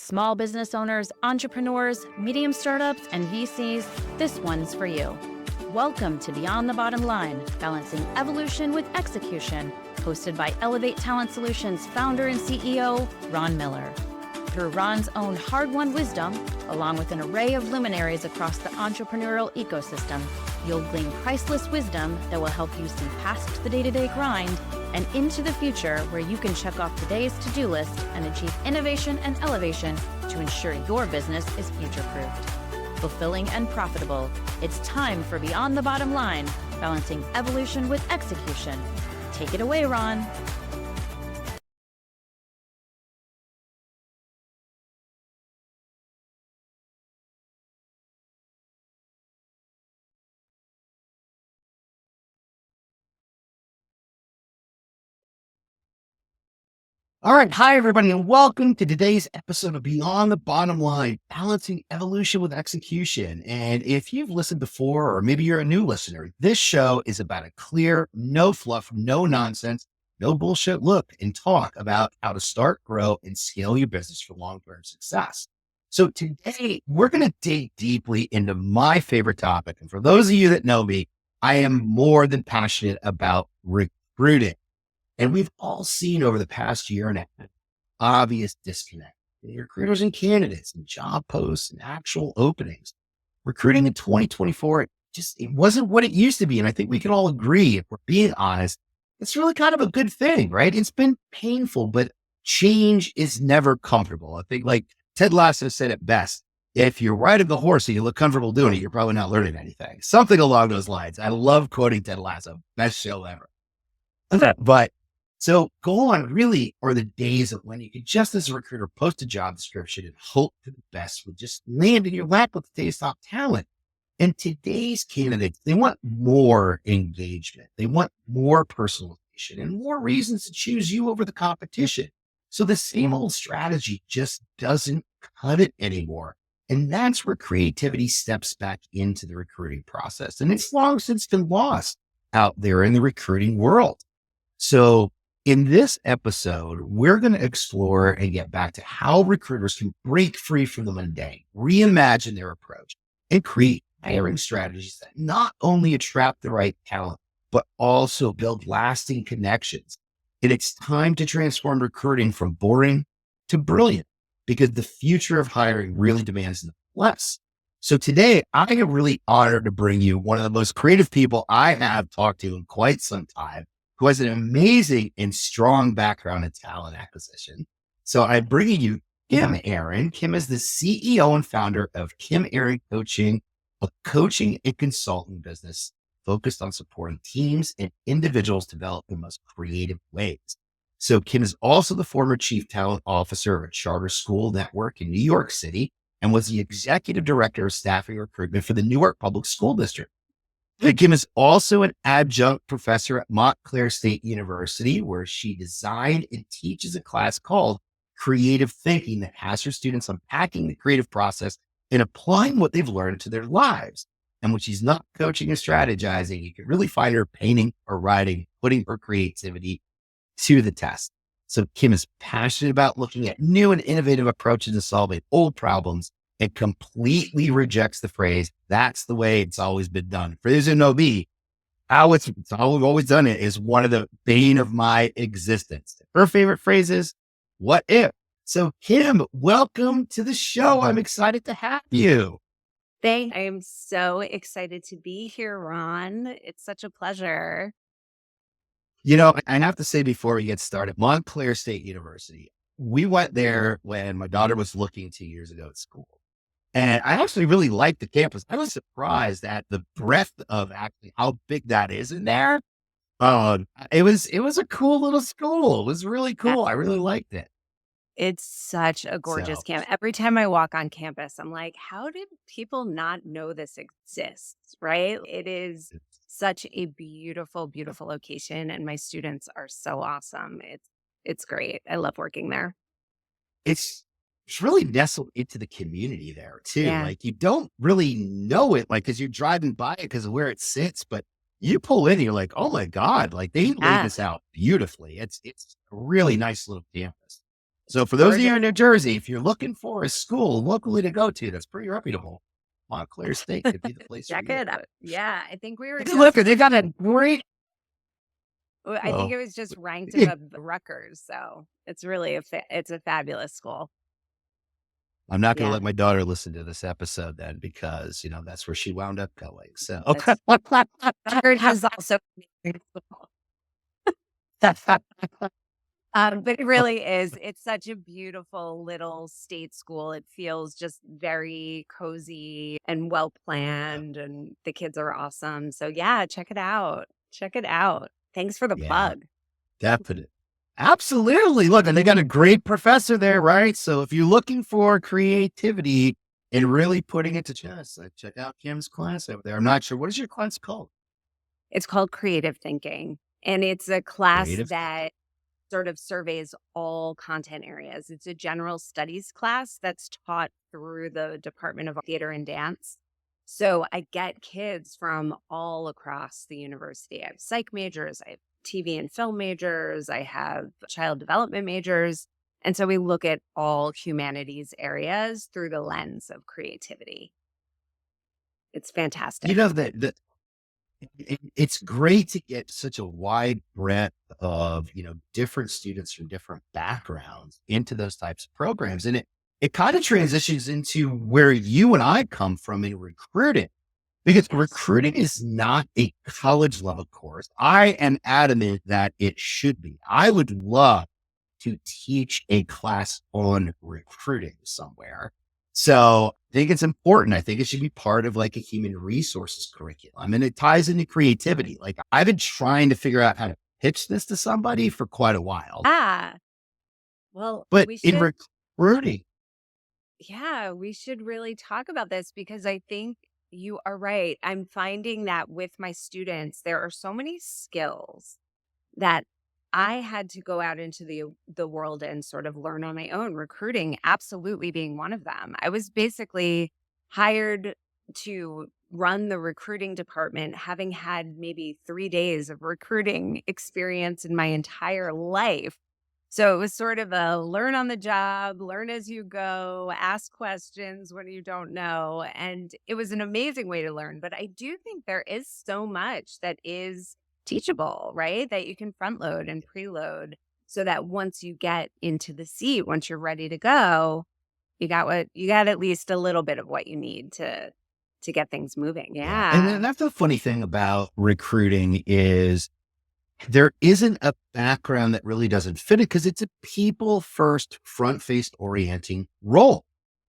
Small business owners, entrepreneurs, medium startups, and VCs, this one's for you. Welcome to Beyond the Bottom Line, Balancing Evolution with Execution, hosted by Elevate Talent Solutions founder and CEO, Ron Miller. Through Ron's own hard-won wisdom, along with an array of luminaries across the entrepreneurial ecosystem, you'll glean priceless wisdom that will help you see past the day-to-day grind and into the future where you can check off today's to-do list and achieve innovation and elevation to ensure your business is future-proofed. Fulfilling and profitable, it's time for Beyond the Bottom Line, balancing evolution with execution. Take it away, Ron. All right. Hi, everybody, and welcome to today's episode of Beyond the Bottom Line, Balancing Evolution with Execution. And if you've listened before, or maybe you're a new listener, this show is about a clear, no fluff, no nonsense, no bullshit look and talk about how to start, grow, and scale your business for long-term success. So today we're going to dig deeply into my favorite topic. And for those of you that know me, I am more than passionate about recruiting. And we've all seen over the past year and a half, obvious disconnect in recruiters and candidates and job posts and actual openings. Recruiting in 2024, it wasn't what it used to be. And I think we can all agree, if we're being honest, it's really kind of a good thing, right? It's been painful, but change is never comfortable. I think like Ted Lasso said it best. If you're riding the horse and you look comfortable doing it, you're probably not learning anything. Something along those lines. I love quoting Ted Lasso. Best show ever. But so go on really are the days of when you could just as a recruiter post a job description and hope for the best would just land in your lap with today's top talent. And today's candidates, they want more engagement. They want more personalization and more reasons to choose you over the competition. So the same old strategy just doesn't cut it anymore. And that's where creativity steps back into the recruiting process. And it's long since been lost out there in the recruiting world. So in this episode, we're going to explore and get back to how recruiters can break free from the mundane, reimagine their approach, and create hiring strategies that not only attract the right talent, but also build lasting connections. And it's time to transform recruiting from boring to brilliant, because the future of hiring really demands less. So today, I am really honored to bring you one of the most creative people I have talked to in quite some time, who has an amazing and strong background in talent acquisition. So I'm bringing you Kim Aaron. Kim is the CEO and founder of Kim Aaron Coaching, a coaching and consulting business focused on supporting teams and individuals develop the most creative ways. So Kim is also the former chief talent officer of a charter school network in New York City and was the executive director of staffing recruitment for the Newark Public School District. Kim is also an adjunct professor at Montclair State University, where she designed and teaches a class called Creative Thinking that has her students unpacking the creative process and applying what they've learned to their lives. And when she's not coaching or strategizing, you can really find her painting or writing, putting her creativity to the test. So Kim is passionate about looking at new and innovative approaches to solving old problems and completely rejects the phrase, that's the way it's always been done. For those who know me, how we've always done it is one of the bane of my existence. Her favorite phrase is, what if? So Kim, welcome to the show. I'm excited to have you. I am so excited to be here, Ron. It's such a pleasure. You know, I have to say before we get started, Montclair State University, we went there when my daughter was looking 2 years ago at school. And I actually really liked the campus. I was surprised at the breadth of actually how big that is in there. It was a cool little school. It was really cool. I really liked it. It's such a gorgeous campus. Every time I walk on campus, I'm like, how did people not know this exists? Right? It is such a beautiful, beautiful location. And my students are so awesome. It's great. I love working there. It's really nestled into the community there too. Yeah. Like you don't really know it, like, cause you're driving by it because of where it sits, but you pull in and you're like, oh my God, like they laid this out beautifully. It's a really nice little campus. So for those of you in New Jersey, if you're looking for a school locally to go to that's pretty reputable, Montclair State could be the place for Check you. it out. Yeah, I think we were Look, just they got a great. I think Oh, it was just ranked above Rutgers, so it's really it's a fabulous school. I'm not going to Yeah, let my daughter listen to this episode then because, that's where she wound up going. So, that's Rutgers is also but it really is. It's such a beautiful little state school. It feels just very cozy and well planned, and the kids are awesome. So yeah, check it out. Check it out. Thanks for the yeah, plug. definitely. Absolutely. Look, and they got a great professor there, right? So if you're looking for creativity and really putting it to chess, check out Kim's class over there. I'm not sure. What is your class called? It's called creative thinking, and it's a class Creative. that sort of surveys all content areas. It's a general studies class that's taught through the Department of Theater and Dance. So I get kids from all across the university. I have psych majors, I have TV and film majors, I have child development majors. And so we look at all humanities areas through the lens of creativity. It's fantastic. That it's great to get such a wide breadth of, different students from different backgrounds into those types of programs. And it kind of transitions into where you and I come from in recruiting, because recruiting is not a college level course. I am adamant that it should be. I would love to teach a class on recruiting somewhere. So I think it's important. I think it should be part of like a human resources curriculum, and it ties into creativity. Like I've been trying to figure out how to pitch this to somebody for quite a while, Ah, well, but we in should recruiting, Yeah, we should really talk about this because I think you are right. I'm finding that with my students, there are so many skills that I had to go out into the world and sort of learn on my own, recruiting absolutely being one of them. I was basically hired to run the recruiting department, having had maybe 3 days of recruiting experience in my entire life. So it was sort of a learn on the job, learn as you go, ask questions when you don't know. And it was an amazing way to learn. But I do think there is so much that is teachable, right? That you can front load and preload so that once you get into the seat, once you're ready to go, you got at least a little bit of what you need to get things moving. yeah. And Yeah. then that's the funny thing about recruiting is there isn't a background that really doesn't fit it because it's a people first, front faced orienting role.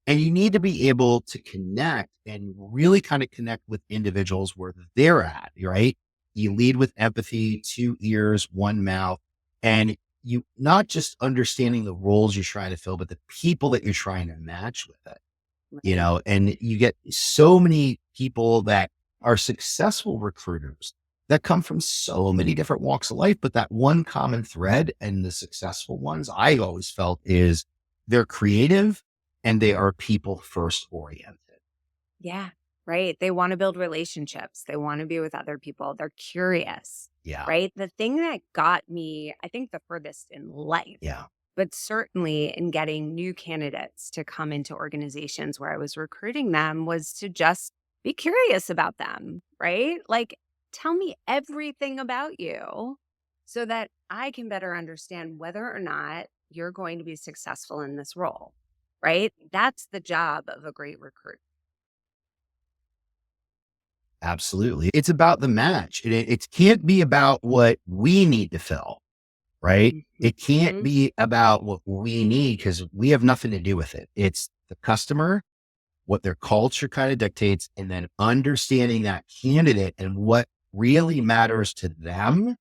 And you need to be able to connect and really kind of connect with individuals where they're at, right? You lead with empathy, 2 ears, 1 mouth, and you not just understanding the roles you're trying to fill, but the people that you're trying to match with it, Right. and you get so many people that are successful recruiters that come from so many different walks of life. But that one common thread and the successful ones I always felt is they're creative and they are people first oriented. Yeah, right. They want to build relationships. They want to be with other people. They're curious, Yeah. right? The thing that got me, I think, the furthest in life, Yeah. but certainly in getting new candidates to come into organizations where I was recruiting them was to just be curious about them, right? Like, tell me everything about you so that I can better understand whether or not you're going to be successful in this role, right? That's the job of a great recruit. Absolutely. It's about the match. It can't be about what we need to fill, right? It can't Mhm. be about what we need because we have nothing to do with it. It's the customer, what their culture kind of dictates, and then understanding that candidate and what really matters to them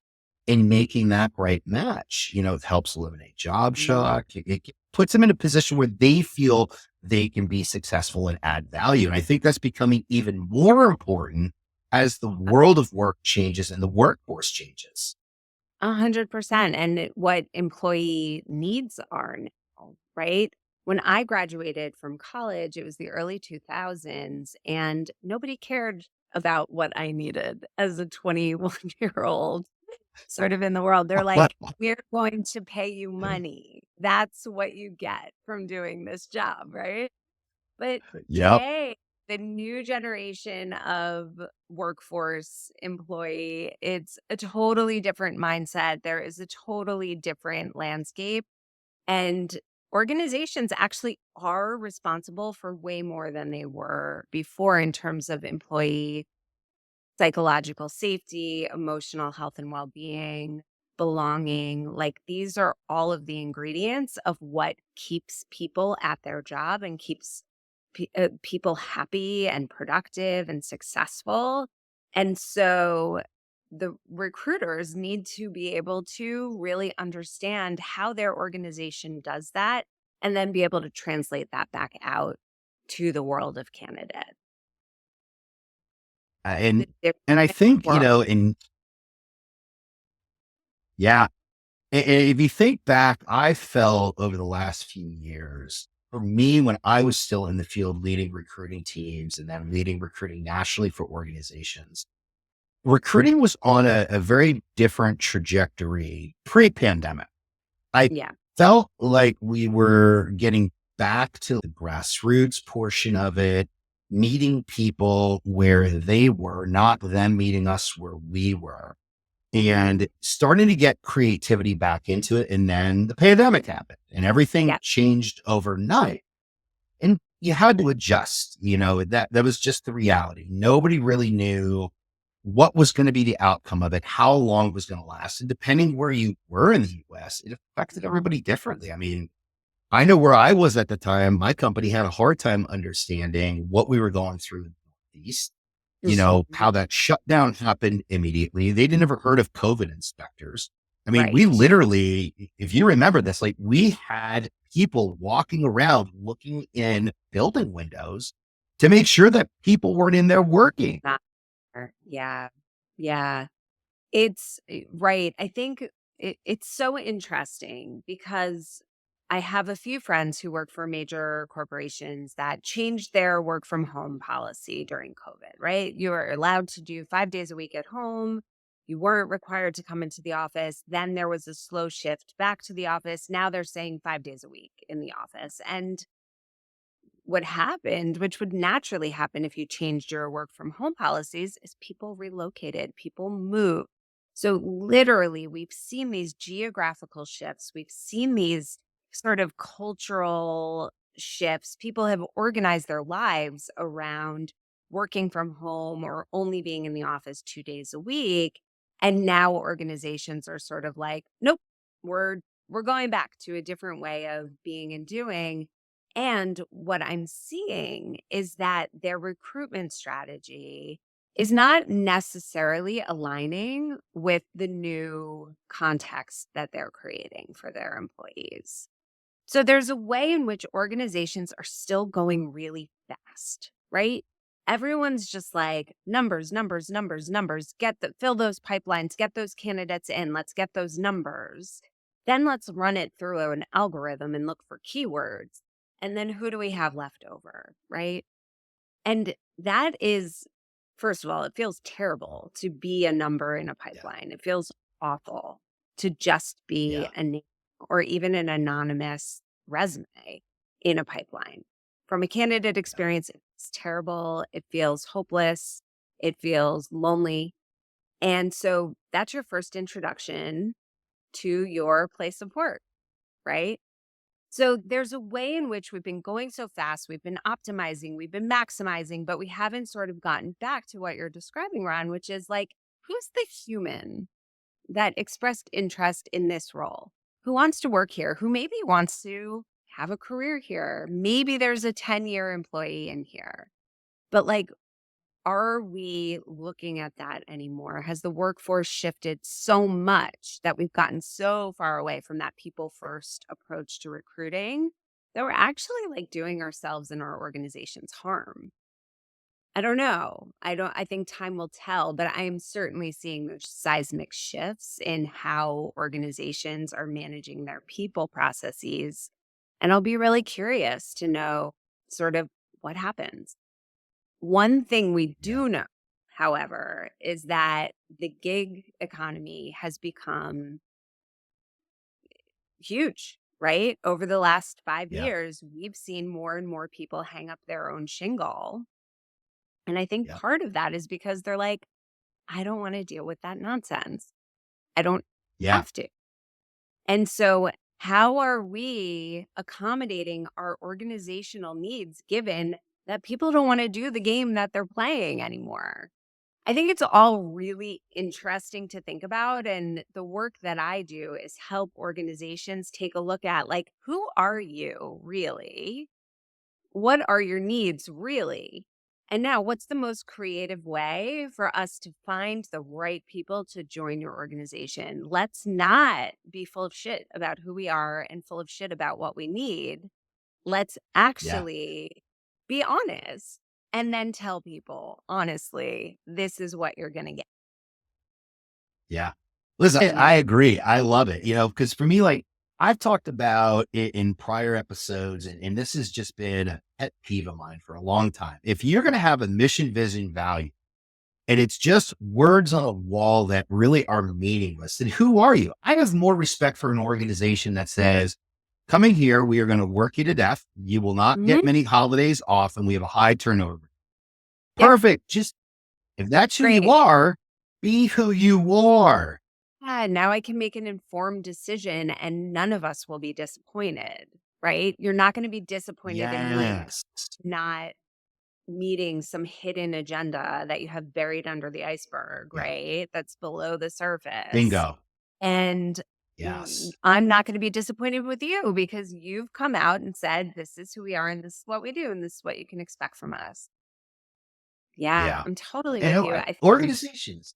in making that right match. It helps eliminate job Mhm. shock. It puts them in a position where they feel they can be successful and add value. And I think that's becoming even more important as the world of work changes and the workforce changes. 100%. And what employee needs are now, right? When I graduated from college, it was the early 2000s, and nobody cared about what I needed as a 21-year-old sort of in the world. They're like, we're going to pay you money. That's what you get from doing this job, right? But Yep. today, the new generation of workforce employee, it's a totally different mindset. There is a totally different landscape. And organizations actually are responsible for way more than they were before in terms of employee psychological safety, emotional health and well being, belonging. Like these are all of the ingredients of what keeps people at their job and keeps people happy and productive and successful. And so the recruiters need to be able to really understand how their organization does that and then be able to translate that back out to the world of candidates. And The different I think, world. yeah, if you think back, I felt over the last few years, for me, when I was still in the field leading recruiting teams and then leading recruiting nationally for organizations, recruiting was on a very different trajectory pre-pandemic. I Yeah. felt like we were getting back to the grassroots portion of it, meeting people where they were, not them meeting us where we were, and starting to get creativity back into it. And then the pandemic happened and everything Yeah. changed overnight. And you had to adjust, that was just the reality. Nobody really knew what was going to be the outcome of it, how long it was going to last. And depending where you were in the US, it affected everybody differently. I mean, I know where I was at the time, my company had a hard time understanding what we were going through in the Northeast, Mhm. how that shutdown happened immediately. They'd never heard of COVID inspectors. I mean, we Right. literally, if you remember this, like we had people walking around looking in building windows to make sure that people weren't in there working. Yeah. Yeah. It's right. I think it's so interesting because I have a few friends who work for major corporations that changed their work from home policy during COVID, right? You were allowed to do 5 days a week at home. You weren't required to come into the office. Then there was a slow shift back to the office. Now they're saying 5 days a week in the office. And what happened, which would naturally happen if you changed your work from home policies, is people relocated, people moved. So, literally, we've seen these geographical shifts, we've seen these sort of cultural shifts. People have organized their lives around working from home or only being in the office 2 days a week. And now organizations are sort of like, nope, we're going back to a different way of being and doing, and what I'm seeing is that their recruitment strategy is not necessarily aligning with the new context that they're creating for their employees. So there's a way in which organizations are still going really fast, right? Everyone's just like numbers, numbers, numbers, numbers. Fill those pipelines, get those candidates in. Let's get those numbers. Then let's run it through an algorithm and look for keywords. And then who do we have left over, right? And that is, first of all, it feels terrible to be a number in a Yeah. pipeline. It feels awful to just be Yeah. a name or even an anonymous resume in a pipeline. From a candidate experience, it's terrible. It feels hopeless. It feels lonely. And so that's your first introduction to your place of work, right? So there's a way in which we've been going so fast, we've been optimizing, we've been maximizing, but we haven't sort of gotten back to what you're describing, Ron, which is like, who's the human that expressed interest in this role? Who wants to work here? Who maybe wants to have a career here? Maybe there's a 10-year employee in here. But like, are we looking at that anymore? Has the workforce shifted so much that we've gotten so far away from that people first approach to recruiting that we're actually like doing ourselves and our organizations harm? I don't know. I think time will tell, but I am certainly seeing those seismic shifts in how organizations are managing their people processes. And I'll be really curious to know sort of what happens. One thing we Yeah. do know, however, is that the gig economy has become huge. right? Over the last 5 Yeah. years, we've seen more and more people hang up their own shingle. And I think Yeah. part of that is because they're like, I don't want to deal with that nonsense. I don't Yeah. have to. And so, how are we accommodating our organizational needs given that people don't want to do the game that they're playing anymore? I think it's all really interesting to think about. And the work that I do is help organizations take a look at, like, who are you really? What are your needs really? And now, what's the most creative way for us to find the right people to join your organization? Let's not be full of shit about who we are and full of shit about what we need. Let's Yeah. actually be honest and then tell people, honestly, this is what you're going to get. Yeah. Listen, I agree. I love it, because for me, like I've talked about it in prior episodes, and this has just been a pet peeve of mine for a long time. If you're going to have a mission, vision, value, and it's just words on a wall that really are meaningless, then who are you? I have more respect for an organization that says, coming here, we are going to work you to death. You will not get Mhm. many holidays off, and we have a high turnover. Yep. Perfect. Just if that's who you Great. are, be who you are. Yeah, now I can make an informed decision and none of us will be disappointed, right? You're not going to be disappointed in me Yes. not meeting some hidden agenda that you have buried under the iceberg, Yeah. right? That's below the surface. Bingo. And Yes. I'm not going to be disappointed with you because you've come out and said, this is who we are and this is what we do and this is what you can expect from us. Yeah, Yeah. I'm totally And with you. organizations,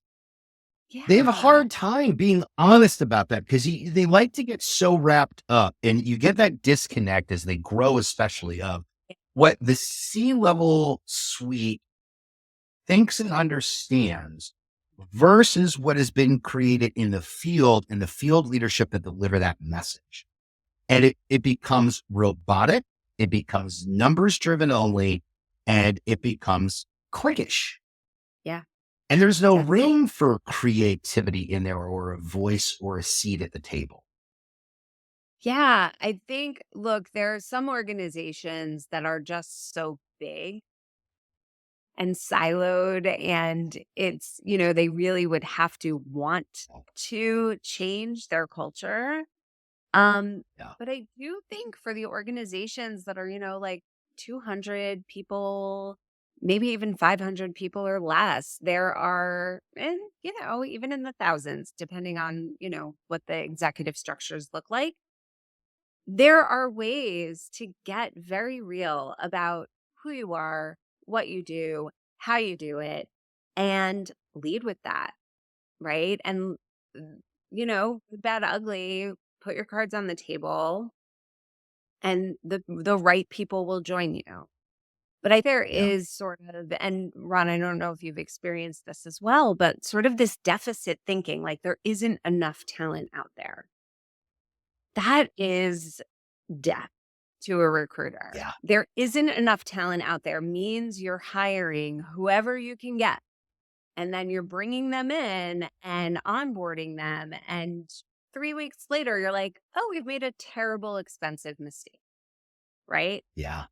they have a Yeah. hard time being honest about that because they like to get so wrapped up, and you get that disconnect as they grow, especially of what the C-level suite thinks and understands versus what has been created in the field and the field leadership that deliver that message. And it becomes robotic, it becomes numbers driven only, and it becomes cliquish. Yeah, And there's no definitely. room for creativity in there or a voice or a seat at the table. Yeah, I think, look, there are some organizations that are just so big and siloed, and they really would have to want to change their culture. Yeah. But I do think for the organizations that are, like 200 people, maybe even 500 people or less, there are, and, even in the thousands, depending on, what the executive structures look like. There are ways to get very real about who you are, what you do, how you do it, and lead with that, right? And, good, bad, ugly, put your cards on the table and the right people will join you. But I there Yeah. is sort of, and Ron, I don't know if you've experienced this as well, but sort of this deficit thinking, like there isn't enough talent out there. That is death to a recruiter. Yeah. There isn't enough talent out there means you're hiring whoever you can get. And then you're bringing them in and onboarding them. And 3 weeks later, you're like, oh, we've made a terrible, expensive mistake, right? Yeah.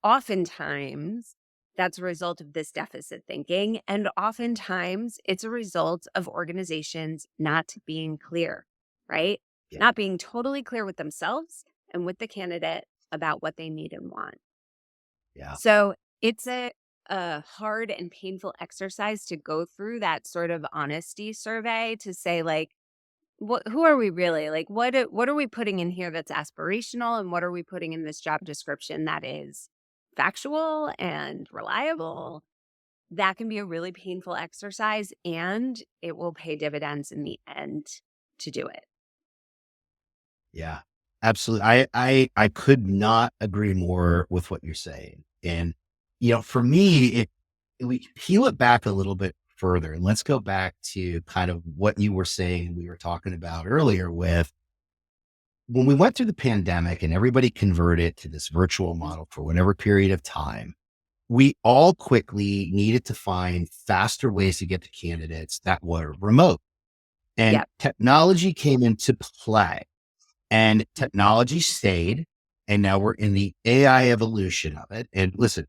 Oftentimes, that's a result of this deficit thinking. And oftentimes, it's a result of organizations not being clear, right? Yeah. Not being totally clear with themselves and with the candidate about what they need and want. Yeah. So it's a hard and painful exercise to go through that sort of honesty survey to say, like, who are we really? Like, what are we putting in here that's aspirational, and what are we putting in this job description that is factual and reliable? That can be a really painful exercise, and it will pay dividends in the end to do it. Yeah. Absolutely. I could not agree more with what you're saying. And, for me, we peel it back a little bit further and let's go back to kind of what you were saying, we were talking about earlier with when we went through the pandemic and everybody converted to this virtual model for whatever period of time, we all quickly needed to find faster ways to get to candidates that were remote. And Yep. technology came into play. And technology stayed. And now we're in the AI evolution of it. And listen,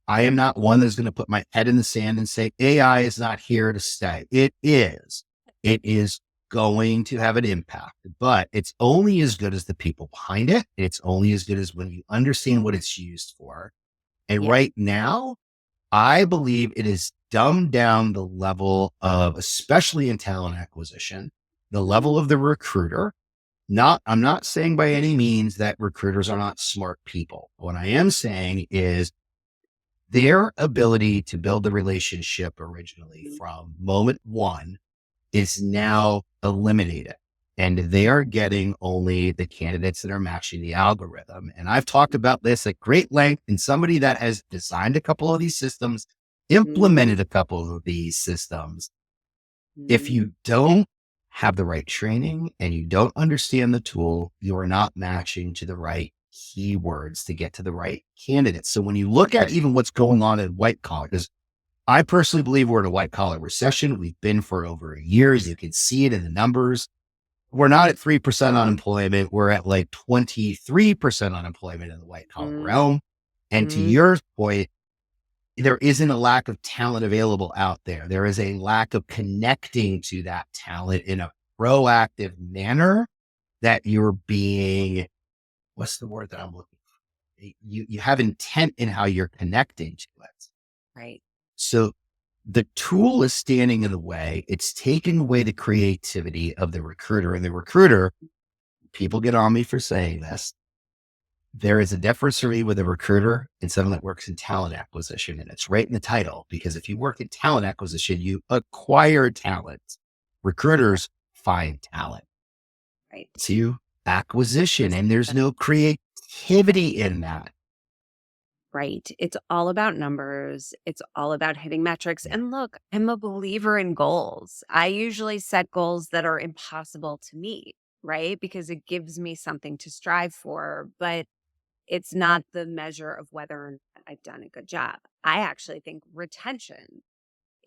I am not one that's going to put my head in the sand and say AI is not here to stay. It is. It is going to have an impact, but it's only as good as the people behind it. It's only as good as when you understand what it's used for. And Yeah. right now, I believe it has dumbed down the level of, especially in talent acquisition, the level of the recruiter. I'm not saying by any means that recruiters are not smart people. What I am saying is their ability to build the relationship originally from moment one is now eliminated. And they are getting only the candidates that are matching the algorithm. And I've talked about this at great length. And somebody that has designed a couple of these systems, implemented a couple of these systems, if you don't have the right training and you don't understand the tool, you are not matching to the right keywords to get to the right candidates. So when you look at even what's going on in white collar, because I personally believe we're in a white collar recession. We've been for over a year. You can see it in the numbers. We're not at 3% unemployment. We're at like 23% unemployment in the white collar realm. And to your point, there isn't a lack of talent available out there. There is a lack of connecting to that talent in a proactive manner that you're being, what's the word that I'm looking for? You have intent in how you're connecting to it. Right. So the tool is standing in the way. It's taking away the creativity of the recruiter. And the recruiter, people get on me for saying this. There is a difference for me with a recruiter and someone that works in talent acquisition. And it's right in the title, because if you work in talent acquisition, you acquire talent. Recruiters find talent. Right. To acquisition, and there's no creativity in that. Right. It's all about numbers. It's all about hitting metrics. Yeah. And look, I'm a believer in goals. I usually set goals that are impossible to meet, right? Because it gives me something to strive for, but it's not the measure of whether or not I've done a good job. I actually think retention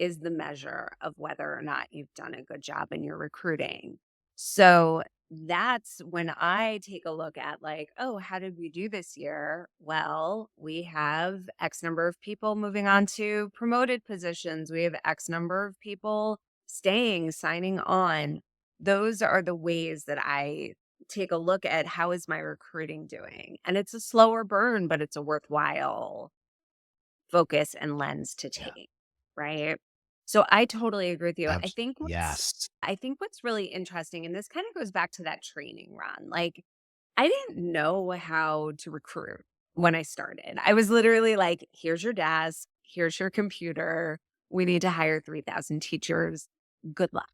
is the measure of whether or not you've done a good job in your recruiting. So that's when I take a look at like, oh, how did we do this year? Well, we have X number of people moving on to promoted positions. We have X number of people staying, signing on. Those are the ways that I take a look at how is my recruiting doing. And it's a slower burn, but it's a worthwhile focus and lens to Yeah. take, right? So I totally agree with you. Yes. I think what's really interesting, and this kind of goes back to that training, Ron. Like, I didn't know how to recruit when I started. I was literally like, here's your desk, here's your computer. We need to hire 3,000 teachers. Good luck.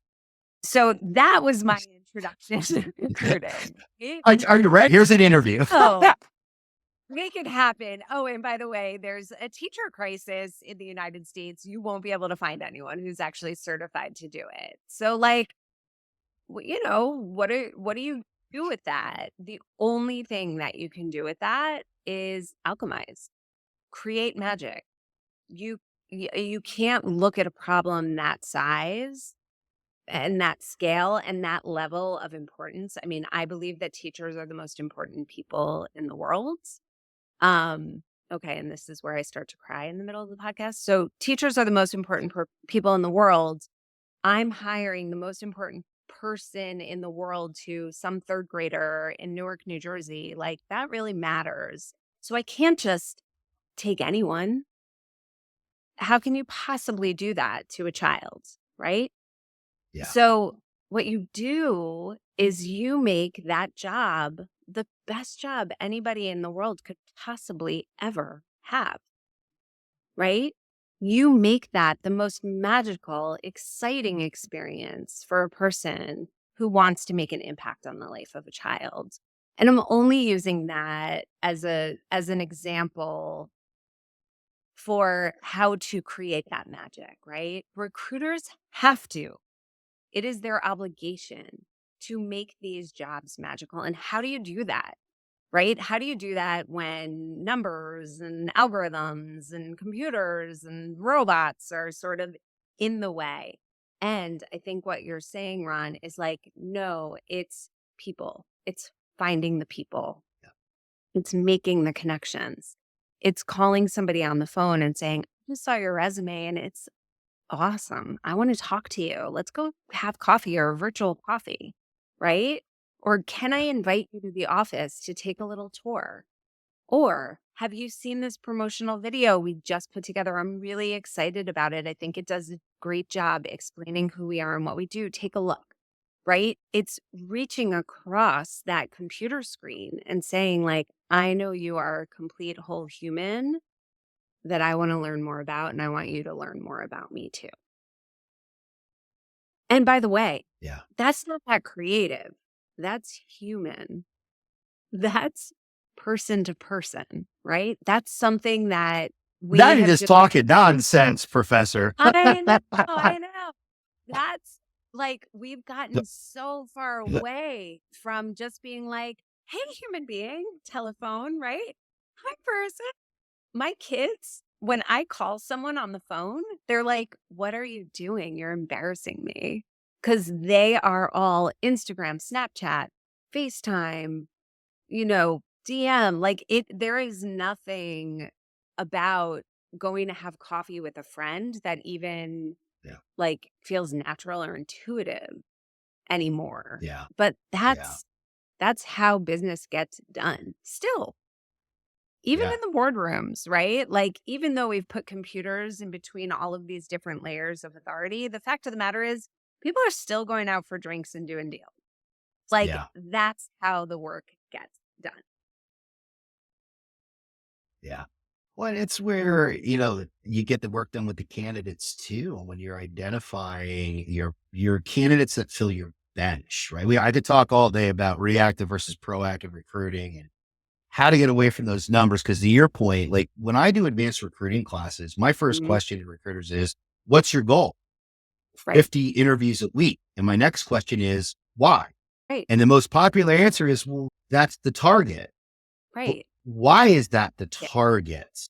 So that was my introduction to recruiting. Are you ready? Here's an interview. Oh, make it happen. Oh, and by the way, there's a teacher crisis in the United States. You won't be able to find anyone who's actually certified to do it. So, like, what do you do with that? The only thing that you can do with that is alchemize, create magic. You can't look at a problem that size and that scale and that level of importance. I mean, I believe that teachers are the most important people in the world. Um, okay, and this is where I start to cry in the middle of the podcast. So, teachers are the most important people in the world. I'm hiring the most important person in the world to some third grader in Newark, New Jersey. Like, that really matters. So, I can't just take anyone. How can you possibly do that to a child? Right. Yeah. So, what you do is you make that job the best job anybody in the world could possibly ever have, right? You make that the most magical, exciting experience for a person who wants to make an impact on the life of a child. And I'm only using that as an example for how to create that magic, right? Recruiters have to. It is their obligation to make these jobs magical. And how do you do that? Right? How do you do that when numbers and algorithms and computers and robots are sort of in the way? And I think what you're saying, Ron, is like, no, it's people. It's finding the people. It's making the connections. It's calling somebody on the phone and saying, I just saw your resume and it's awesome. I want to talk to you. Let's go have coffee or a virtual coffee, right? Or can I invite you to the office to take a little tour? Or have you seen this promotional video we just put together? I'm really excited about it. I think it does a great job explaining who we are and what we do. Take a look, right? It's reaching across that computer screen and saying, like, I know you are a complete whole human that I want to learn more about, and I want you to learn more about me too. And by the way, that's not that creative. That's human. That's person to person, right? That's something that we Now you're have just talking nonsense, Professor. I know. That's like, we've gotten so far away from just being like, hey, human being, telephone, right? Hi, person. My kids, when I call someone on the phone, they're like, what are you doing? You're embarrassing me. Because they are all Instagram, Snapchat, FaceTime, DM. Like there is nothing about going to have coffee with a friend that even like feels natural or intuitive anymore. But that's how business gets done still. Even in the boardrooms, right? Like, even though we've put computers in between all of these different layers of authority, the fact of the matter is people are still going out for drinks and doing deals. Like, that's how the work gets done. Yeah. Well, it's where, you get the work done with the candidates too, when you're identifying your candidates that fill your bench, right? I could talk all day about reactive versus proactive recruiting and how to get away from those numbers. Cause to your point, like when I do advanced recruiting classes, my first question to recruiters is, what's your goal? 50 interviews a week. And my next question is, why? Right. And the most popular answer is, well, that's the target. Right. But why is that the target?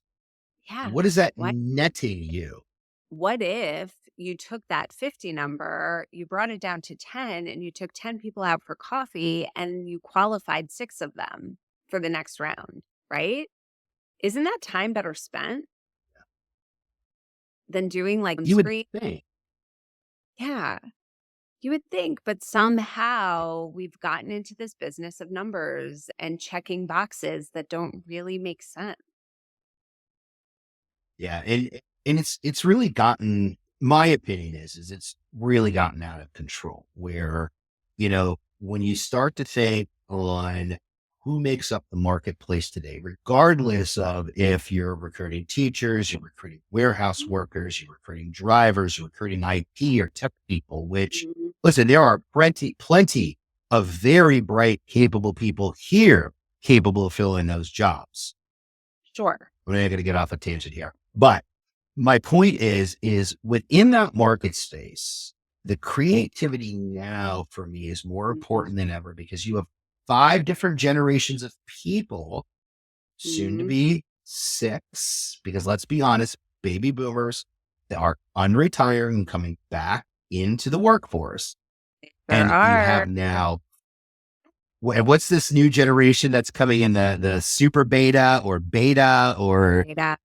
Yeah. What is that netting you? What if you took that 50 number, you brought it down to 10, and you took 10 people out for coffee and you qualified 6 of them for the next round, right? Isn't that time better spent than doing like You would screen? think. Yeah, you would think, but somehow we've gotten into this business of numbers and checking boxes that don't really make sense. Yeah. And it's really gotten, my opinion is it's really gotten out of control where, when you start to think on who makes up the marketplace today, regardless of if you're recruiting teachers, you're recruiting warehouse workers, you're recruiting drivers, you're recruiting IT or tech people, which listen, there are plenty of very bright, capable people here capable of filling those jobs. Sure. We're not going to get off a tangent here, but my point is within that market space, the creativity now for me is more important than ever because you have 5 different generations of people, soon to be 6, because let's be honest, baby boomers that are unretiring and coming back into the workforce. You have now, what's this new generation that's coming in, the super beta or beta or beta.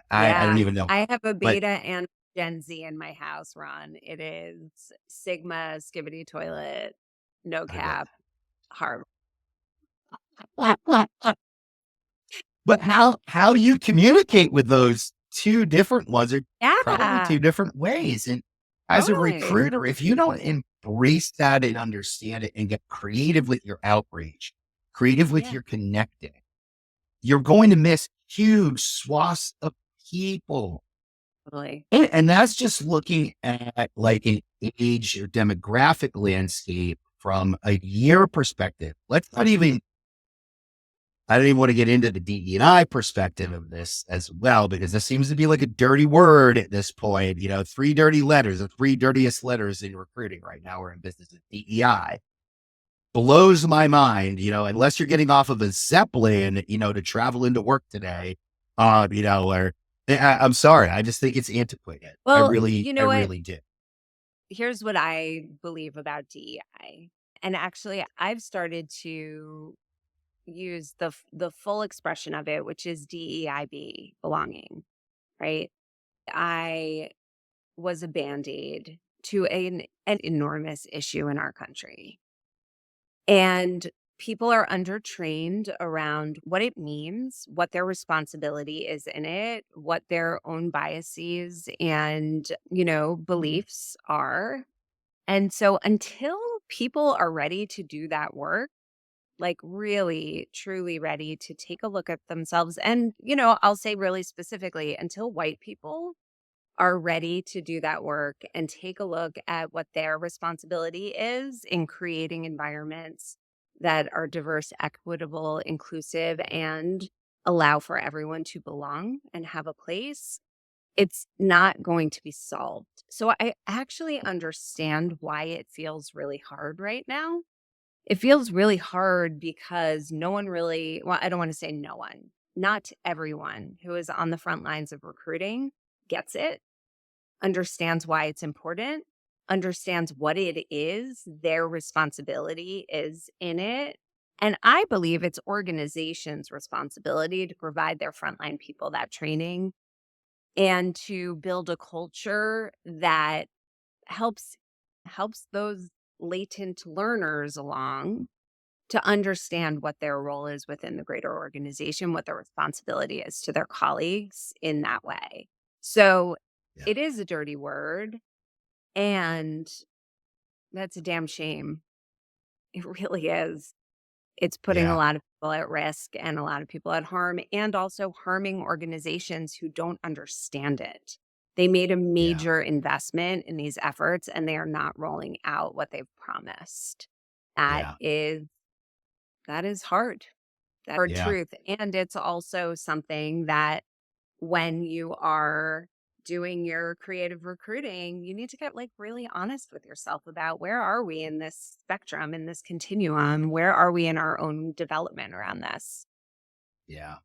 I don't even know. I have a beta and Gen Z in my house, Ron. It is Sigma, Skibbity Toilet, no cap, hard. But how you communicate with those 2 different ones are probably 2 different ways. And as a recruiter, if you don't embrace that and understand it and get creative with your outreach, creative with your connecting, you're going to miss huge swaths of people. Totally. And that's just looking at like an age or demographic landscape from a year perspective. I don't even want to get into the DE&I perspective of this as well, because this seems to be like a dirty word at this point. 3 dirty letters, the 3 dirtiest letters in recruiting right now are in business of DEI. Blows my mind, unless you're getting off of a Zeppelin, to travel into work today, or I'm sorry. I just think it's antiquated. Well, I really do. Here's what I believe about DEI. And actually, I've started to use the full expression of it, which is DEIB, belonging, right? I was a band-aid to an enormous issue in our country. And people are undertrained around what it means, what their responsibility is in it, what their own biases and, beliefs are. And so until people are ready to do that work, like really, truly ready to take a look at themselves, and, I'll say really specifically, until white people are ready to do that work and take a look at what their responsibility is in creating environments that are diverse, equitable, inclusive, and allow for everyone to belong and have a place, it's not going to be solved. So I actually understand why it feels really hard right now. It feels really hard because no one really, well, I don't want to say no one, not everyone who is on the front lines of recruiting gets it, understands why it's important, understands what it is, their responsibility is in it. And I believe it's organizations' responsibility to provide their frontline people that training and to build a culture that helps those latent learners along to understand what their role is within the greater organization, what their responsibility is to their colleagues in that way. So Yeah. it is a dirty word, and that's a damn shame. It really is. It's putting a Yeah. lot of people at risk and a lot of people at harm, and also harming organizations who don't understand it. They made a Yeah. major investment in these efforts and they are not rolling out what they've promised. That Yeah. is that is hard. That hard Yeah. truth. And it's also something that when you are doing your creative recruiting, you need to get like really honest with yourself about where are we in this spectrum, in this continuum? Where are we in our own development around this? Yeah.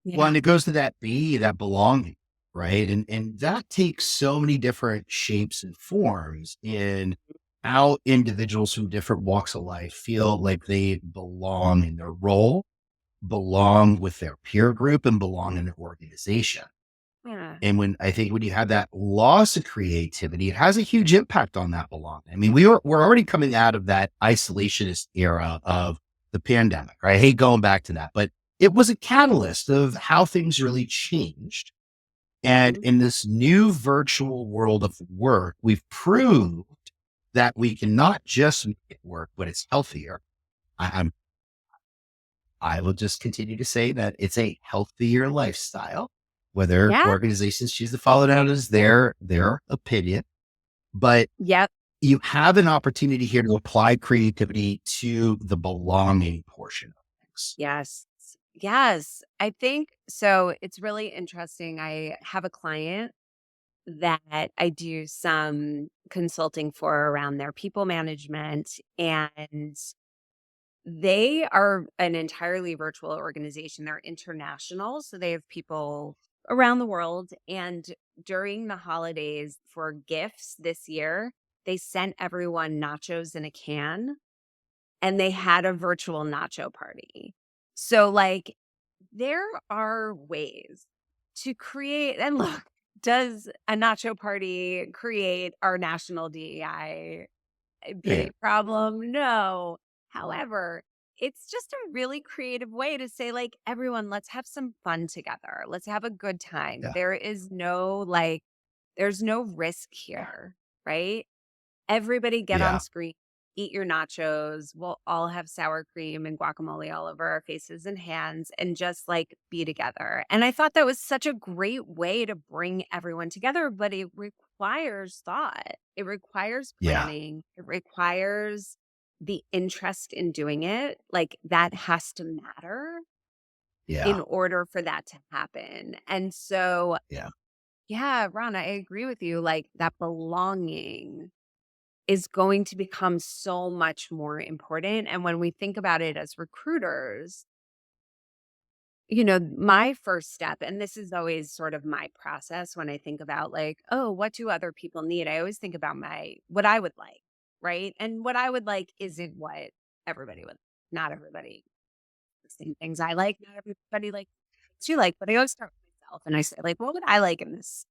Well, Yeah. and it goes to that belonging, right? And that takes so many different shapes and forms in how individuals from different walks of life feel like they belong in their role, belong with their peer group, and belong in their organization. Yeah. And when you have that loss of creativity, it has a huge impact on that belonging. I mean, we're already coming out of that isolationist era of the pandemic, right? I hate going back to that, but it was a catalyst of how things really changed. And Mhm. in this new virtual world of work, we've proved that we can not just make it work, but it's healthier. I'm I will just continue to say that it's a healthier lifestyle. Whether Yeah. organizations choose to follow that is their opinion, but Yep. you have an opportunity here to apply creativity to the belonging portion of things. Yes. Yes. I think so. It's really interesting. I have a client that I do some consulting for around their people management, and they are an entirely virtual organization. They're international, so they have people around the world. And during the holidays for gifts this year, they sent everyone nachos in a can and they had a virtual nacho party. So, like, there are ways to create, and look, does a nacho party create our national DEI Yeah, problem? No. However, it's just a really creative way to say, like, everyone, let's have some fun together. Let's have a good time. yeah, There is no like, there's no risk here, right? Everybody get on yeah, screen, eat your nachos. We'll all have sour cream and guacamole all over our faces and hands and just like be together. And I thought that was such a great way to bring everyone together, but it requires thought. It requires yeah, planning. It requires the interest in doing it. Like that has to matter yeah, in order for that to happen. And so, yeah, yeah, Ron, I agree with you. Like that belonging is going to become so much more important. And when we think about it as recruiters, my first step, and this is always sort of my process when I think about like, oh, what do other people need? I always think about what I would like, right? And what I would like isn't what everybody would, not everybody. the same things I like. Not everybody likes what you like, but I always start with myself and I say, like, what would I like in this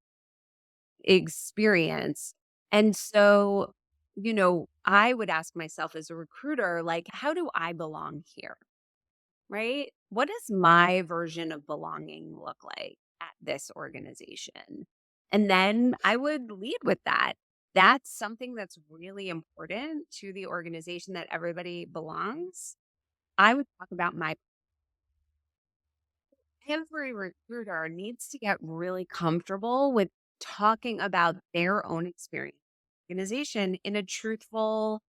experience? And so, I would ask myself as a recruiter, like, how do I belong here? Right? What does my version of belonging look like at this organization? And then I would lead with that. That's something that's really important to the organization, that everybody belongs. I would talk about my every recruiter needs to get really comfortable with talking about their own experience organization in a truthful,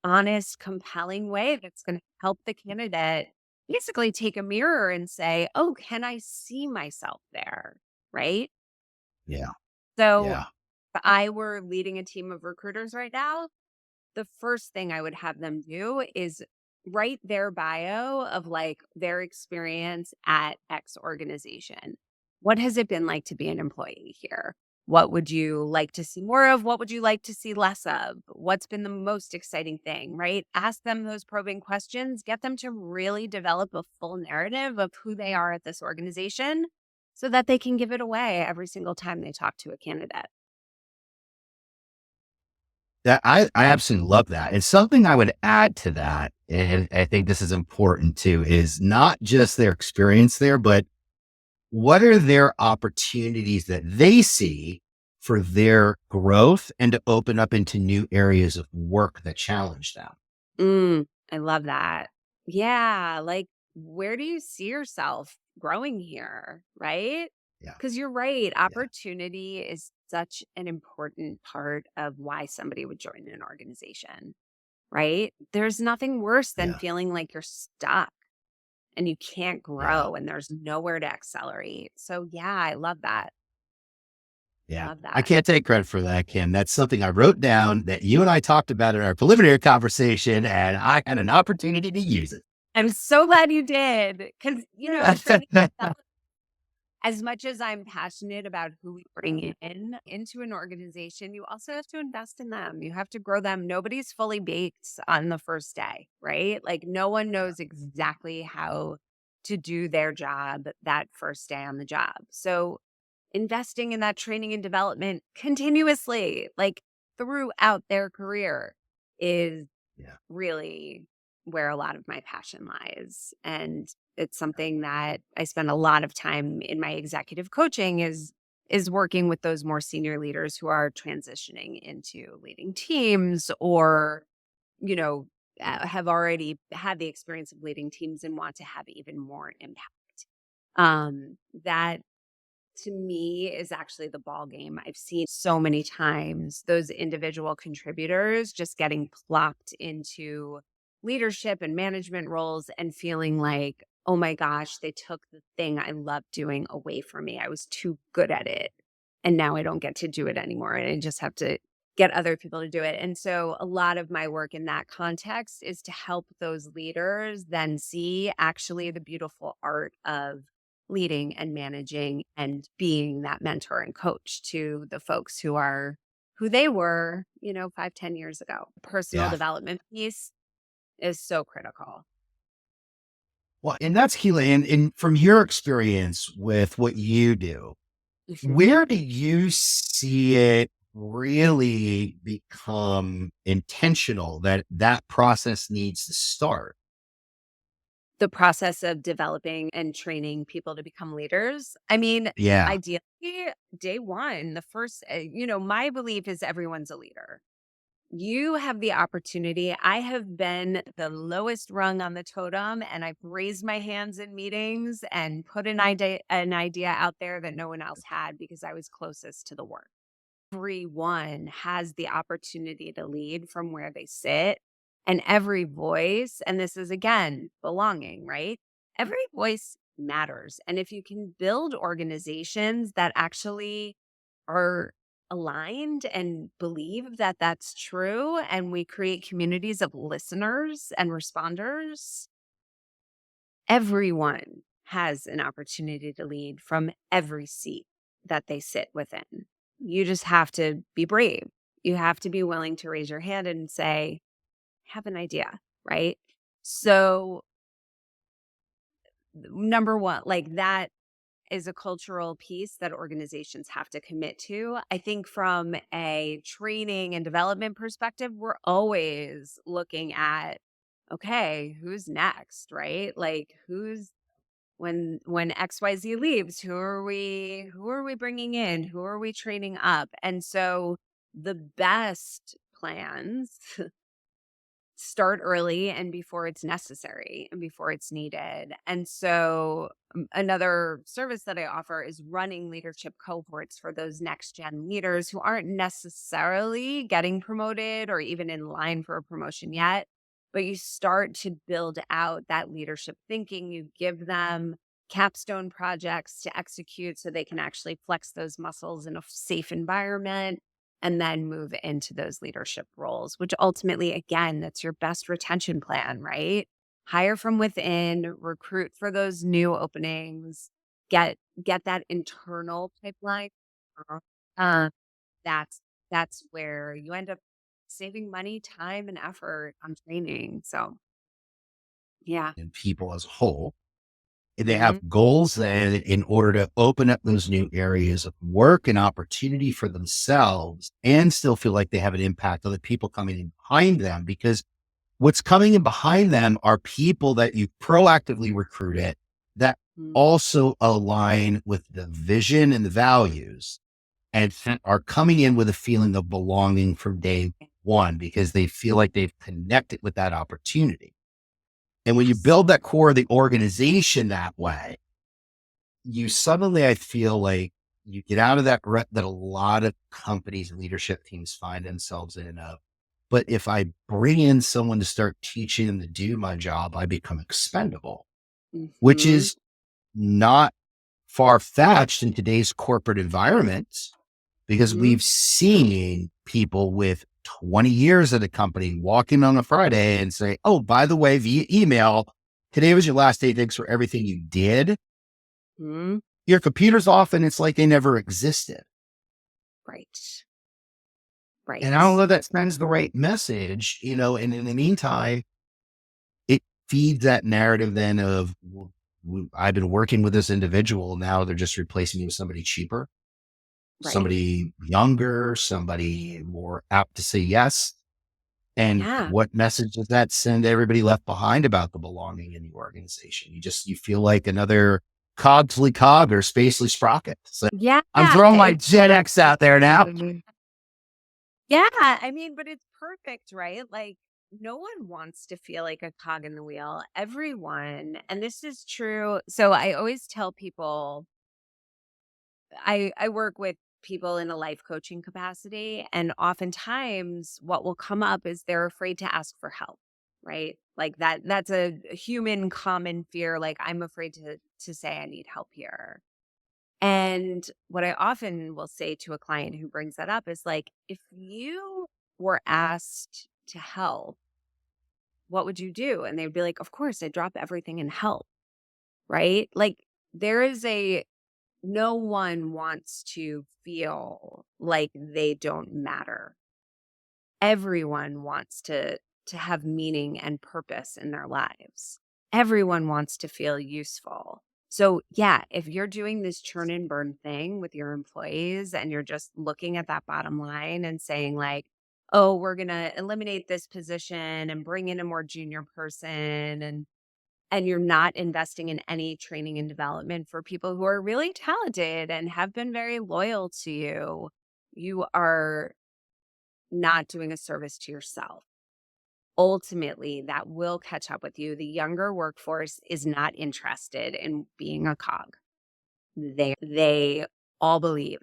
honest, compelling way that's going to help the candidate basically take a mirror and say, "Oh, can I see myself there?" Right? Yeah. So, Yeah. if I were leading a team of recruiters right now, the first thing I would have them do is write their bio of like their experience at X organization. What has it been like to be an employee here? What would you like to see more of? What would you like to see less of? What's been the most exciting thing, right? Ask them those probing questions, get them to really develop a full narrative of who they are at this organization so that they can give it away every single time they talk to a candidate. That I absolutely love that. And something I would add to that, and I think this is important too, is not just their experience there, but what are their opportunities that they see for their growth and to open up into new areas of work that challenge them? I love that. Yeah, like, where do you see yourself growing here, right? Yeah. Because you're right, Yeah. opportunity is such an important part of why somebody would join an organization, right? There's nothing worse than Yeah. feeling like you're stuck and you can't Yeah. grow and there's nowhere to accelerate. So, yeah, I love that. Yeah. Love I that. can't take credit for that, Kim. That's something I wrote down that you and I talked about in our preliminary conversation, and I had an opportunity to use it. I'm so glad you did because, training as much as I'm passionate about who we bring in into an organization, you also have to invest in them. You have to grow them. Nobody's fully baked on the first day, right? Like no one knows exactly how to do their job that first day on the job. So investing in that training and development continuously, like throughout their career, is Yeah. really where a lot of my passion lies. And it's something that I spend a lot of time in my executive coaching is working with those more senior leaders who are transitioning into leading teams or, you know, have already had the experience of leading teams and want to have even more impact. That to me is actually the ball game. I've seen so many times those individual contributors just getting plopped into leadership and management roles and feeling like, oh my gosh, they took the thing I love doing away from me. I was too good at it. And now I don't get to do it anymore. And I just have to get other people to do it. And so a lot of my work in that context is to help those leaders then see actually the beautiful art of leading and managing and being that mentor and coach to the folks who are who they were, 5, 10 years ago. Personal Yeah. development piece is so critical. Well, and that's key. And from your experience with what you do, Mhm. where do you see it really become intentional that that process needs to start? The process of developing and training people to become leaders. I mean, Yeah. ideally, day one, the first, my belief is everyone's a leader. You have the opportunity. I have been the lowest rung on the totem and I've raised my hands in meetings and put an idea out there that no one else had because I was closest to the work. Everyone has the opportunity to lead from where they sit, and every voice, and this is again belonging, right? Every voice matters. And if you can build organizations that actually are aligned and believe that that's true, and we create communities of listeners and responders, everyone has an opportunity to lead from every seat that they sit within. You just have to be brave. You have to be willing to raise your hand and say, "I have an idea," right? So number one, like that is a cultural piece that organizations have to commit to. I think from a training and development perspective, we're always looking at, okay, who's next, right? Like who's when XYZ leaves, who are we bringing in? Who are we training up? And so the best plans start early and before it's necessary and before it's needed. And so another service that I offer is running leadership cohorts for those next gen leaders who aren't necessarily getting promoted or even in line for a promotion yet, but you start to build out that leadership thinking. You give them capstone projects to execute so they can actually flex those muscles in a safe environment and then move into those leadership roles, which ultimately, again, that's your best retention plan, right? Hire from within, recruit for those new openings, get that internal pipeline. Uh, that's that's where you end up saving money, time, and effort on training. So, yeah. And people as a whole. They have Mhm. goals then in order to open up those new areas of work and opportunity for themselves and still feel like they have an impact on the people coming in behind them, because what's coming in behind them are people that you proactively recruited that Mm. also align with the vision and the values and are coming in with a feeling of belonging from day one because they feel like they've connected with that opportunity. And when you Yes. build that core of the organization that way, you suddenly, I feel like you get out of that rut that a lot of companies and leadership teams find themselves in. But if I bring in someone to start teaching them to do my job, I become expendable, which Mhm. is not far fetched in today's corporate environment, because Mhm. we've seen people with 20 years at a company walk in on a Friday and say, oh, by the way, via email, today was your last day. Thanks for everything you did. Mhm. Your computer's off and it's like they never existed. Right. And I don't Right. know if that sends the right message, and in the meantime, it feeds that narrative then of, well, I've been working with this individual. Now they're just replacing me with somebody cheaper, Right. somebody younger, somebody more apt to say yes. And Yeah. what message does that send everybody left behind about the belonging in the organization? You feel like another Cogsley cog or Spacely sprocket. So Yeah. I'm throwing my It Gen X out there now. Yeah, I mean, but it's perfect, right? Like, no one wants to feel like a cog in the wheel. Everyone, and this is true. So I always tell people, I work with people in a life coaching capacity, and oftentimes what will come up is they're afraid to ask for help, right? Like that's a human common fear. Like I'm afraid to say I need help here. And what I often will say to a client who brings that up is like, if you were asked to help, what would you do? And they'd be like, of course, I'd drop everything and help. Right. Like there is no one wants to feel like they don't matter. Everyone wants to have meaning and purpose in their lives. Everyone wants to feel useful. So, yeah, if you're doing this churn and burn thing with your employees and you're just looking at that bottom line and saying like, "Oh, we're going to eliminate this position and bring in a more junior person," and you're not investing in any training and development for people who are really talented and have been very loyal to you, you are not doing a service to yourself. Ultimately, that will catch up with you. The younger workforce is not interested in being a cog. They all believe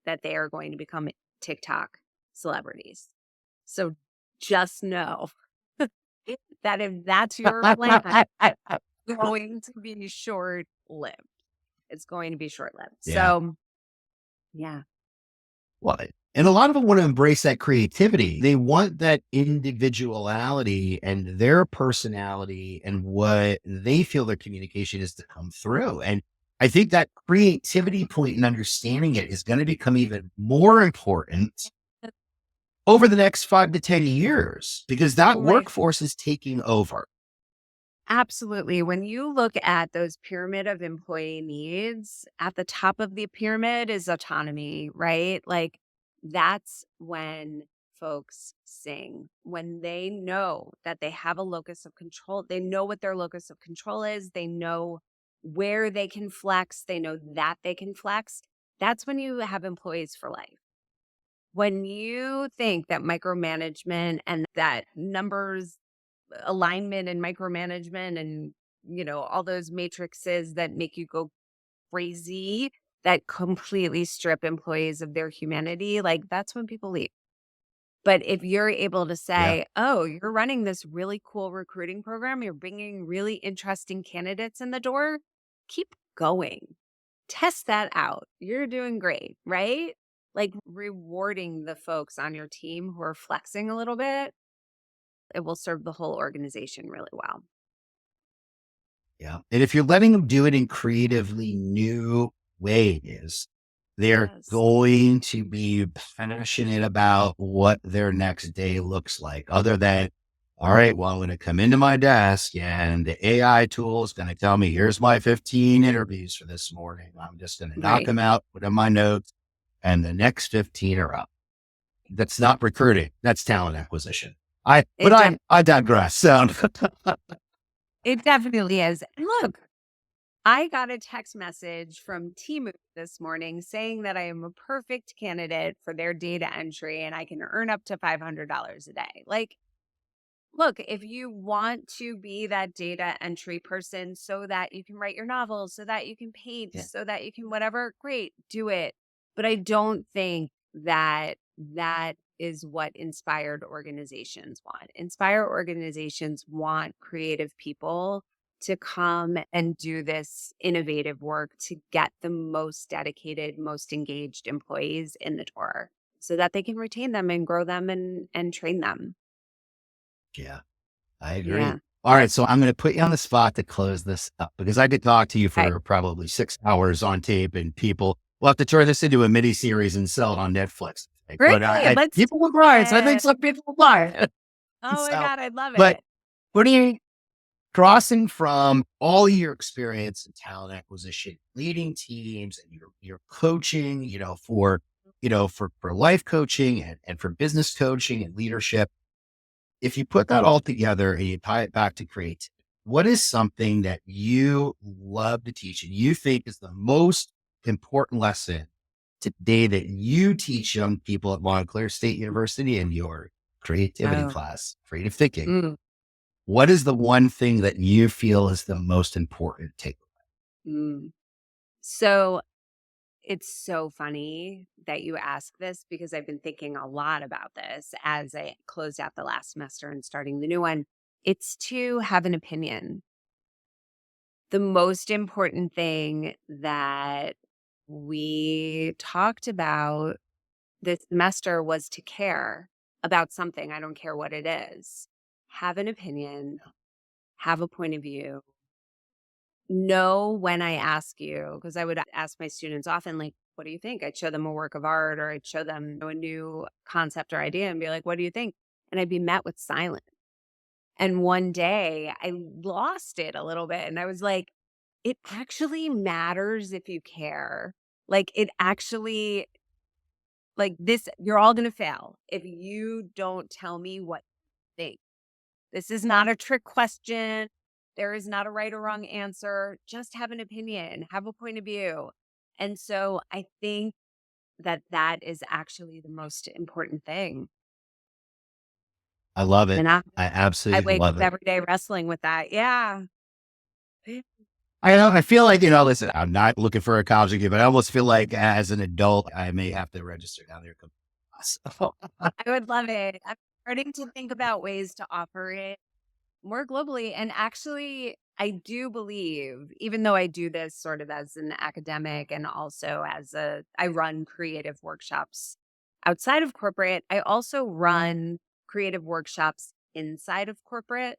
that they are going to become TikTok celebrities. So just know that if that's your plan, it's going to be short lived. It's going to be short lived. Yeah. So, yeah. Well, and a lot of them want to embrace that creativity. They want that individuality and their personality and what they feel their communication is to come through. And I think that creativity point and understanding it is going to become even more important over the next 5 to 10 years because that Oh my workforce is taking over. Absolutely. When you look at those pyramid of employee needs, at the top of the pyramid is autonomy, right? Like that's when folks sing, when they know that they have a locus of control. They know what their locus of control is. They know where they can flex. They know that they can flex. That's when you have employees for life. When you think that micromanagement and that numbers alignment and micromanagement and all those matrices that make you go crazy, that completely strip employees of their humanity, like that's when people leave. But if you're able to Yeah. say, oh, you're running this really cool recruiting program, you're bringing really interesting candidates in the door, keep going, test that out, you're doing great, right? Like rewarding the folks on your team who are flexing a little bit, it will serve the whole organization really well. Yeah. And if you're letting them do it in creatively new ways, they're Yes. going to be passionate about what their next day looks like, other than, all right, well, I'm going to come into my desk and the AI tool is going to tell me, here's my 15 interviews for this morning. I'm just going to knock Right. them out, put in my notes, and the next 15 are up. That's not recruiting. That's talent acquisition. But It def I digress. So it definitely is. And look, I got a text message from Timu this morning saying that I am a perfect candidate for their data entry and I can earn up to $500 a day. Like, look, if you want to be that data entry person so that you can write your novels, so that you can paint, yeah, so that you can whatever, great, do it. But I don't think that that is what inspired organizations want. Inspired organizations want creative people to come and do this innovative work to get the most dedicated, most engaged employees in the door so that they can retain them and grow them and train them. yeah. I agree. Yeah. All right. So I'm going to put you on the spot to close this up because I could talk to you Okay. for probably 6 hours on tape, and people will have to turn this into a mini series and sell it on Netflix. Great, But let's people will do buy it. So I think it. some people will buy it. Oh my So, god, I love but it. what do you crossing from all your experience in talent acquisition, leading teams and your coaching, for life coaching and for business coaching and leadership, if you put that all together and you tie it back to creativity, what is something that you love to teach and you think is the most important lesson today that you teach young people at Montclair State University in your creativity Oh, class, creative thinking? mm, What is the one thing that you feel is the most important takeaway? mm. So, it's so funny that you ask this because I've been thinking a lot about this as I closed out the last semester and starting the new one. It's to have an opinion. The most important thing that we talked about this semester was to care about something. I don't care what it is. Have an opinion, have a point of view. Know when I ask you, because I would ask my students often, like, what do you think? I'd show them a work of art or I'd show them a new concept or idea and be like, what do you think? And I'd be met with silence. And one day I lost it a little bit and I was like, it actually matters if you care. Like, it actually, like, this, you're all going to fail if you don't tell me what you think. This is not a trick question. There is not a right or wrong answer. Just have an opinion, have a point of view. And so I think that that is actually the most important thing. I love it. And I I absolutely wake up love it. every day wrestling with that. Yeah. I know. I feel like, listen, I'm not looking for a college degree, but I almost feel like as an adult, I may have to register down there. So, I would love it. I'm starting to think about ways to offer it more globally. And actually, I do believe, even though I do this sort of as an academic and also I run creative workshops outside of corporate, I also run creative workshops inside of corporate.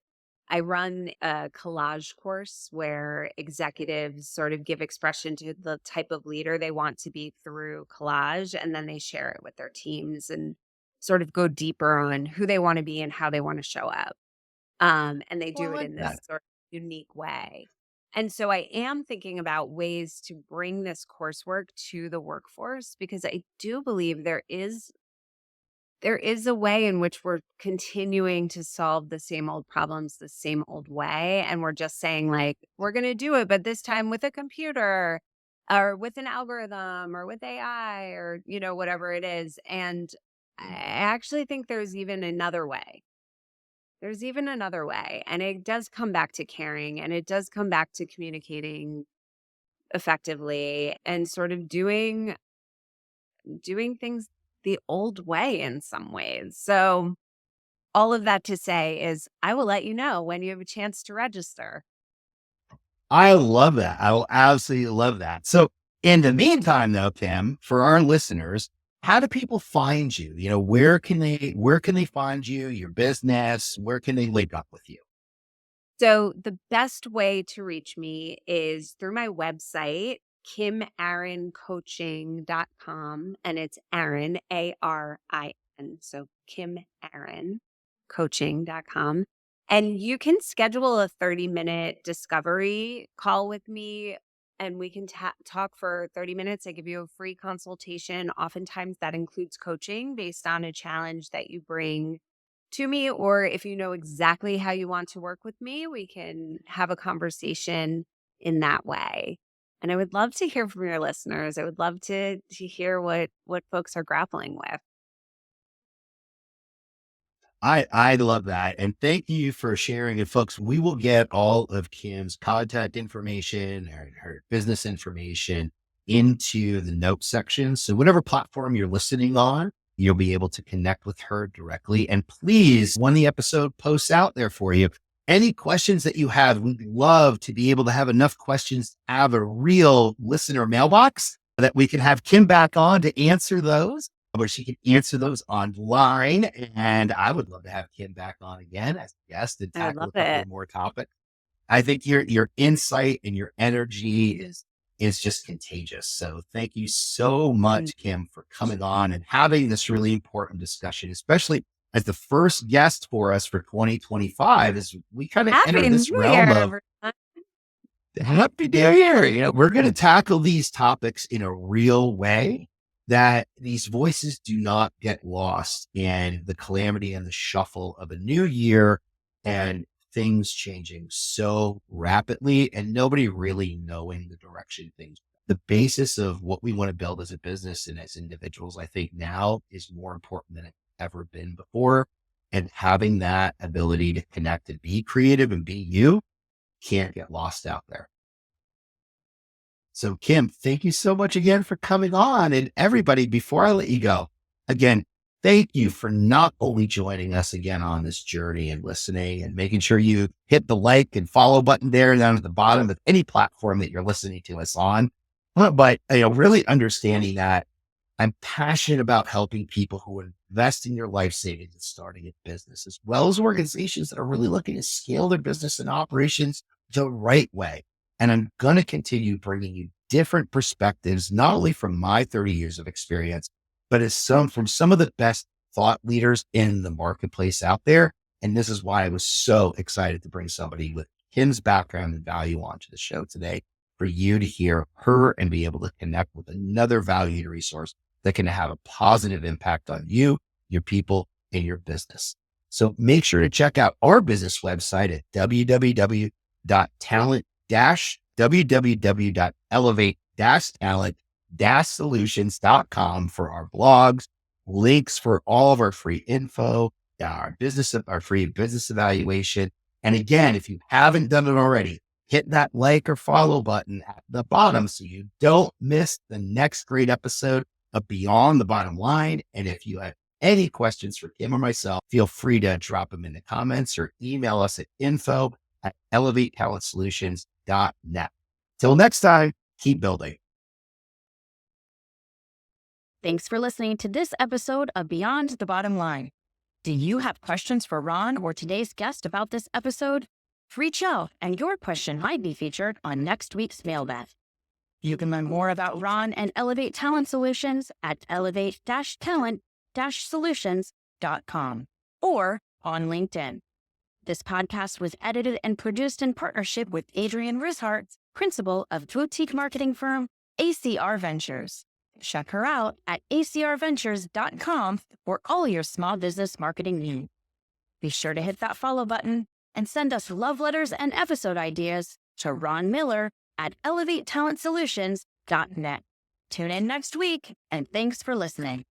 I run a collage course where executives sort of give expression to the type of leader they want to be through collage, and then they share it with their teams and sort of go deeper on who they want to be and how they want to show up. And they well, I do it like in this that. sort. unique way. And so I am thinking about ways to bring this coursework to the workforce, because I do believe there is a way in which we're continuing to solve the same old problems the same old way. And we're just saying, like, we're going to do it, but this time with a computer or with an algorithm or with AI or, whatever it is. And I actually think there's even another way. There's even another way. And it does come back to caring, and it does come back to communicating effectively and sort of doing things the old way in some ways. So all of that to say is I will let you know when you have a chance to register. I love that. I will absolutely love that. So in the meantime, though, Kim, for our listeners, how do people find you? Where can they find you, your business? Where can they link up with you? So the best way to reach me is through my website, kimaroncoaching.com. And it's Aaron, Arin. So kimaroncoaching.com. And you can schedule a 30-minute discovery call with me, and we can talk for 30 minutes. I give you a free consultation. Oftentimes that includes coaching based on a challenge that you bring to me, or if you know exactly how you want to work with me, we can have a conversation in that way. And I would love to hear from your listeners. I would love to hear what folks are grappling with. I love that. And thank you for sharing it, folks. We will get all of Kim's contact information, her business information into the notes section. So whatever platform you're listening on, you'll be able to connect with her directly. And please, when the episode posts out there for you, any questions that you have, we'd love to be able to have enough questions to have a real listener mailbox that we can have Kim back on to answer those, where she can answer those online. And I would love to have Kim back on again as a guest and I would tackle love a couple it. of more topics. I think your insight and your energy is just contagious. So thank you so Mm. much, Kim, for coming on and having this really important discussion, especially as the first guest for us for 2025, as we kind of enter Happy this New Year, realm of everyone. Happy New Year. We're going to tackle these topics in a real way, that these voices do not get lost in the calamity and the shuffle of a new year and things changing so rapidly and nobody really knowing the direction things. The basis of what we want to build as a business and as individuals, I think now is more important than it's ever been before. And having that ability to connect and be creative and be you can't get lost out there. So Kim, thank you so much again for coming on. And everybody, before I let you go, again, thank you for not only joining us again on this journey and listening and making sure you hit the like and follow button there down at the bottom of any platform that you're listening to us on, but really understanding that I'm passionate about helping people who invest in their life savings and starting a business, as well as organizations that are really looking to scale their business and operations the right way. And I'm going to continue bringing you different perspectives, not only from my 30 years of experience, but from some of the best thought leaders in the marketplace out there. And this is why I was so excited to bring somebody with Kim's background and value onto the show today, for you to hear her and be able to connect with another valued resource that can have a positive impact on you, your people, and your business. So make sure to check out our business website at www.elevate-talent-solutions.com for our blogs, links for all of our free info, our free business evaluation. And again, if you haven't done it already, hit that like or follow button at the bottom so you don't miss the next great episode of Beyond the Bottom Line. And if you have any questions for Kim or myself, feel free to drop them in the comments or email us at info@elevatetalentsolutions.net. Till next time, keep building. Thanks for listening to this episode of Beyond the Bottom Line. Do you have questions for Ron or today's guest about this episode? Reach out and your question might be featured on next week's mailbag. You can learn more about Ron and Elevate Talent Solutions at elevate-talent-solutions.com or on LinkedIn. This podcast was edited and produced in partnership with Adrian Rishart, principal of boutique marketing firm ACR Ventures. Check her out at acrventures.com for all your small business marketing needs. Be sure to hit that follow button and send us love letters and episode ideas to Ron Miller at elevatetalentsolutions.net. Tune in next week, and thanks for listening.